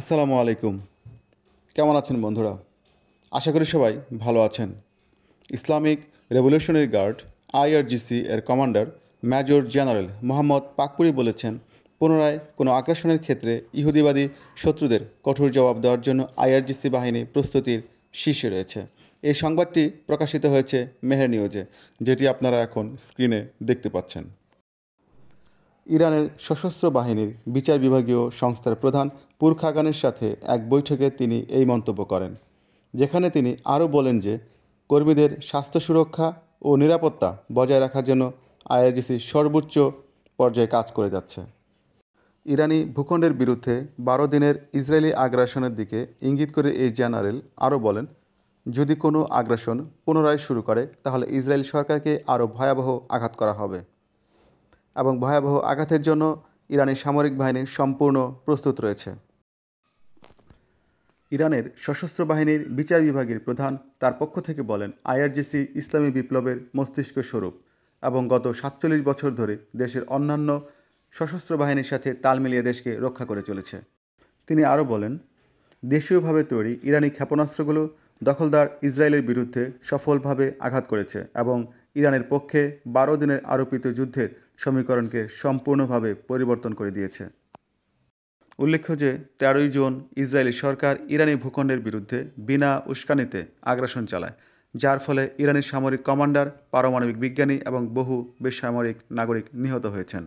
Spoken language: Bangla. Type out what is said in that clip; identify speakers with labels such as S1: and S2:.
S1: আসসালামু আলাইকুম। কেমন আছেন বন্ধুরা? আশা করি সবাই ভালো আছেন। ইসলামিক রেভলিউশনারি গার্ড আইআরজিসি এর কমান্ডার মেজর জেনারেল মোহাম্মদ পাকপুরি বলেছেন, পুনরায় কোনো আগ্রাসনের ক্ষেত্রে ইহুদিবাদী শত্রুদের কঠোর জবাব দেওয়ার জন্য আইআরজিসি বাহিনী প্রস্তুতির শীর্ষে রয়েছে। এই সংবাদটি প্রকাশিত হয়েছে মেহের নিউজে, যেটি আপনারা এখন স্ক্রিনে দেখতে পাচ্ছেন। ইরানের সশস্ত্র বাহিনীর বিচার বিভাগীয় সংস্থার প্রধান পুর খাগানের সাথে এক বৈঠকে তিনি এই মন্তব্য করেন, যেখানে তিনি আরও বলেন যে কর্মীদের স্বাস্থ্য সুরক্ষা ও নিরাপত্তা বজায় রাখার জন্য আইআরজিসি সর্বোচ্চ পর্যায়ে কাজ করে যাচ্ছে। ইরানি ভূখণ্ডের বিরুদ্ধে 12 দিনের ইসরায়েলি আগ্রাসনের দিকে ইঙ্গিত করে এই জেনারেল আরও বলেন, যদি কোনো আগ্রাসন পুনরায় শুরু করে তাহলে ইসরায়েল সরকারকে আরও ভয়াবহ আঘাত করা হবে এবং ভয়াবহ আঘাতের জন্য ইরানি সামরিক বাহিনী সম্পূর্ণ প্রস্তুত রয়েছে। ইরানের সশস্ত্র বাহিনীর বিচার বিভাগের প্রধান তার পক্ষ থেকে বলেন, আইআরজিসি ইসলামী বিপ্লবের মস্তিষ্ক স্বরূপ এবং গত 47 বছর ধরে দেশের অন্যান্য সশস্ত্র বাহিনীর সাথে তাল মিলিয়ে দেশকে রক্ষা করে চলেছে। তিনি আরও বলেন, দেশীয়ভাবে তৈরি ইরানি ক্ষেপণাস্ত্রগুলো দখলদার ইসরায়েলের বিরুদ্ধে সফলভাবে আঘাত করেছে এবং ইরানের পক্ষে 12 দিনের আরোপিত যুদ্ধের সমীকরণকে সম্পূর্ণভাবে পরিবর্তন করে দিয়েছে। উল্লেখ্য যে 13ই জুন ইসরায়েলি সরকার ইরানি ভূখণ্ডের বিরুদ্ধে বিনা উস্কানিতে আগ্রাসন চালায়, যার ফলে ইরানি সামরিক কমান্ডার, পারমাণবিক বিজ্ঞানী এবং বহু বেসামরিক নাগরিক নিহত হয়েছেন।